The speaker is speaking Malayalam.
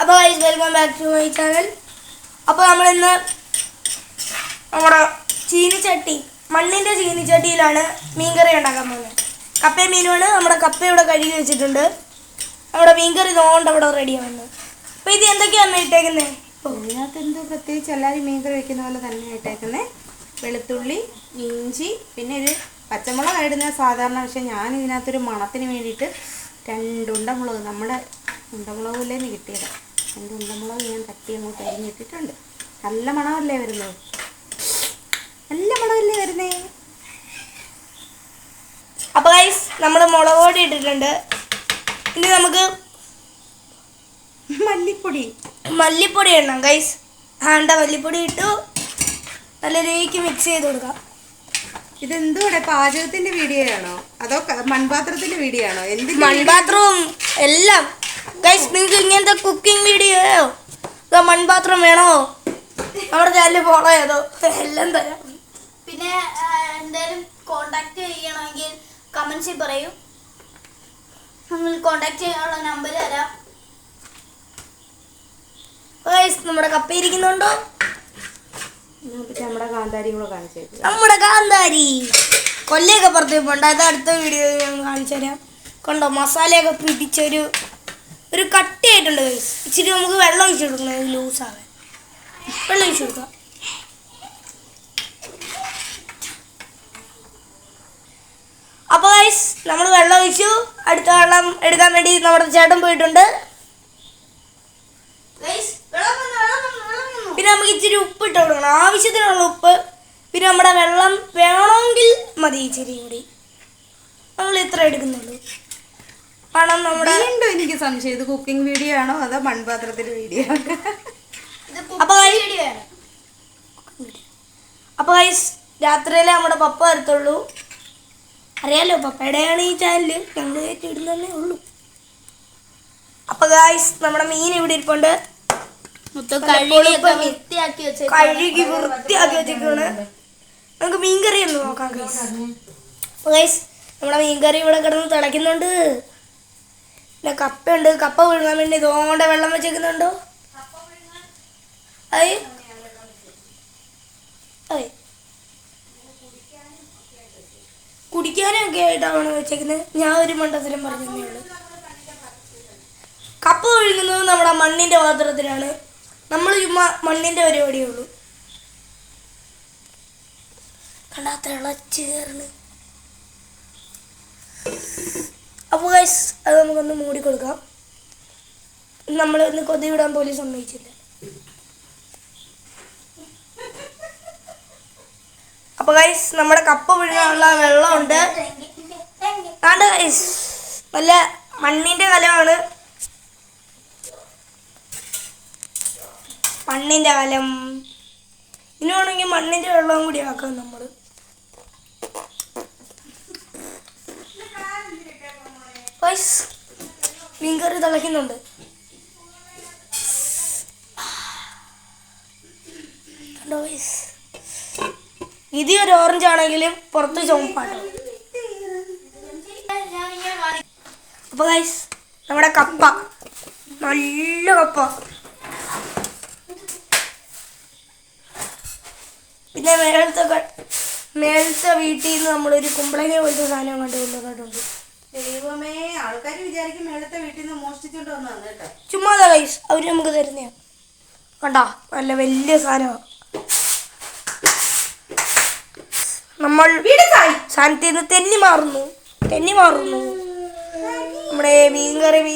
അപ്പോൾ guys welcome back to my channel. അപ്പോൾ നമ്മളിന്ന് നമ്മുടെ ചീനിച്ചട്ടി, മണ്ണിൻ്റെ ചീനിച്ചട്ടിയിലാണ് മീൻകറി ഉണ്ടാക്കാൻ പോകുന്നത്. കപ്പയും മീനുമാണ്. നമ്മുടെ കപ്പ ഇവിടെ കഴുകി വെച്ചിട്ടുണ്ട്. നമ്മുടെ മീൻകറി തോണ്ട് അവിടെ റെഡിയാവുന്നത്. അപ്പോൾ ഇത് എന്തൊക്കെയാണ് ഇട്ടേക്കുന്നത്? ഇതിനകത്ത് എന്തോ പ്രത്യേകിച്ച് എല്ലാവരും മീൻകറി വയ്ക്കുന്ന പോലെ തന്നെ ഇട്ടേക്കുന്നത്. വെളുത്തുള്ളി, ഇഞ്ചി, പിന്നെ ഒരു പച്ചമുളക് ഇടുന്നത് സാധാരണ. പക്ഷേ ഞാൻ ഇതിനകത്തൊരു മണത്തിന് വേണ്ടിയിട്ട് 2 ഉണ്ടമുളക്, നമ്മുടെ ഉണ്ടമുളകിലേന്ന് കിട്ടിയത് 2 ഉണ്ടമുളക് ഞാൻ തട്ടി അങ്ങോട്ട് അരിഞ്ഞിട്ടിട്ടുണ്ട്. നല്ല മണമല്ലേ വരുന്നത്? നല്ല മണമല്ലേ വരുന്നേ? അപ്പോൾ ഗൈസ് നമ്മൾ മുളക് പൊടി ഇട്ടിട്ടുണ്ട്. ഇനി നമുക്ക് മല്ലിപ്പൊടി ഇടണം ഗൈസ്. മല്ലിപ്പൊടി ഇട്ടു നല്ല രീതിക്ക് മിക്സ് ചെയ്ത് കൊടുക്കാം. ഇതെന്തോടെ പാചകത്തിന്റെ വീഡിയോ ആണോ അതോ മൺപാത്രത്തിന്റെ വീഡിയോ ആണോ? മൺപാത്രവും എല്ലാം ഗൈസ്. നിങ്ങൾക്ക് ഇങ്ങനത്തെ കുക്കിംഗ് വീഡിയോയോ അതോ മൺപാത്രം വേണോ നമ്മുടെ ചാനൽ ഫോളോ ചെയ്തോ, എല്ലാം തരാം. പിന്നെ എന്തായാലും കോണ്ടാക്ട് ചെയ്യണമെങ്കിൽ കമൻസിൽ പറയൂ, നമ്മൾ കോണ്ടാക്ട് ചെയ്യാനുള്ള നമ്പർ തരാം. ഗൈസ് നമ്മുടെ കപ്പ ഇരിക്കുന്നുണ്ടോ? നമ്മുടെ കാന്താരി കൂടെ കാണിച്ചു തരും. നമ്മുടെ കാന്താരി കൊല്ലയൊക്കെ പുറത്ത് പോകണ്ട. അത് അടുത്ത വീഡിയോ ഞാൻ കാണിച്ചു തരാം. കണ്ടോ മസാലയൊക്കെ പിടിച്ചൊരു കട്ടിയായിട്ടുണ്ട് ഗൈസ്. ഇച്ചിരി നമുക്ക് വെള്ളം ഒഴിച്ചു കൊടുക്കണം, ലൂസാവാൻ. വെള്ളം ഒഴിച്ചു കൊടുക്കാം. അപ്പോൾ ഗൈസ് നമ്മൾ വെള്ളം ഒഴിച്ചു. അടുത്ത വെള്ളം എടുക്കാൻ വേണ്ടി നമ്മുടെ ചേട്ടൻ പോയിട്ടുണ്ട്. പിന്നെ നമുക്ക് ഇച്ചിരി ഉപ്പ് ഇട്ട് കൊടുക്കണം, ആവശ്യത്തിനുള്ള ഉപ്പ്. പിന്നെ നമ്മുടെ വെള്ളം വേണമെങ്കിൽ മതി ഇച്ചിരി കൂടി. നമ്മൾ ഇത്ര എടുക്കുന്നുള്ളൂ. കാരണം നമ്മുടെ എനിക്ക് സംശയം, ഇത് കുക്കിംഗ് വീഡിയോ ആണോ അതോ മൺപാത്രത്തിന്റെ വീഡിയോ? അപ്പോൾ ഗൈസ് രാത്രിയിലെ നമ്മുടെ പപ്പ വരത്തുള്ളൂ. അറിയാലോ, പപ്പയുടെയാണ് ഈ ചാനല്, ഞങ്ങൾ ഇടുന്നതന്നെ ഉള്ളൂ. അപ്പോൾ ഗൈസ് നമ്മുടെ മീൻ ഇവിടെ ഇരിപ്പുണ്ട്. കഴുകി വൃത്തിയാക്കി വെച്ചിരിക്കുകയാണ്. നമുക്ക് മീൻകറി ഒന്ന് നോക്കാം ഗൈസ്. ഗൈസ് നമ്മുടെ മീൻകറി ഇവിടെ കിടന്ന് തിളയ്ക്കുന്നുണ്ട്. പിന്നെ കപ്പയുണ്ട്. കപ്പ പുഴുങ്ങാൻ വേണ്ടി ഇതുകൊണ്ട് വെള്ളം വെച്ചേക്കുന്നുണ്ടോ? അതെ അതെ, കുടിക്കാനൊക്കെ ആയിട്ടാണ് വെച്ചേക്കുന്നത്. ഞാൻ ഒരു മണ്ടത്തിലും പറഞ്ഞതേ ഉള്ളൂ. കപ്പ ഒഴുകുന്നത് നമ്മുടെ മണ്ണിൻ്റെ പാത്രത്തിലാണ്. നമ്മൾ ചുമ്മാ മണ്ണിൻ്റെ പരിപാടിയേ ഉള്ളൂ. കണ്ടാ തിളച്ച് കയറണ്. അപ്പോൾ ഗൈസ് അത് നമുക്കൊന്ന് മൂടിക്കൊടുക്കാം. നമ്മളൊന്ന് കൊതി വിടാൻ പോലും സമ്മതിച്ചില്ല. അപ്പോൾ ഗൈസ് നമ്മുടെ കപ്പ പിഴുകാനുള്ള വെള്ളമുണ്ട്. ആണ്ട് ഗൈസ് നല്ല മണ്ണിൻ്റെ കലമാണ്. മണ്ണിൻ്റെ കലം ഇതിനാണെങ്കിൽ മണ്ണിൻ്റെ വെള്ളം കൂടി ആക്കാം നമ്മൾ. ഗൈസ് മീൻകറി തിളയ്ക്കുന്നുണ്ട്. കണ്ടോ ഗൈസ്, ഇത് ഒരു ഓറഞ്ച് ആണെങ്കിലും പുറത്ത് ചുവപ്പാണ്. അപ്പോൾ ഗൈസ് നമ്മുടെ കപ്പ, നല്ല കപ്പ. പിന്നെ മേളത്തെ വീട്ടിൽ നിന്ന് നമ്മളൊരു കുമ്പളങ്ങ പോലത്തെ സാധനം കൊണ്ടുവന്നിട്ടുണ്ട്. ദൈവമേ, ആൾക്കാർ വിചാരിക്കും മേളത്തെ വീട്ടിൽ നിന്ന് മോഷ്ടിച്ചോണ്ട് വന്നാണ് കേട്ടോ. ചുമ്മാതാ ഗൈസ്, അവര് നമുക്ക് തരുന്നതാണ്. കണ്ടാ നല്ല വലിയ സാധനമാണ്. നമ്മൾ സാധനത്തിൽ നിന്ന് തെന്നി മാറുന്നു നമ്മുടെ മീൻകറി.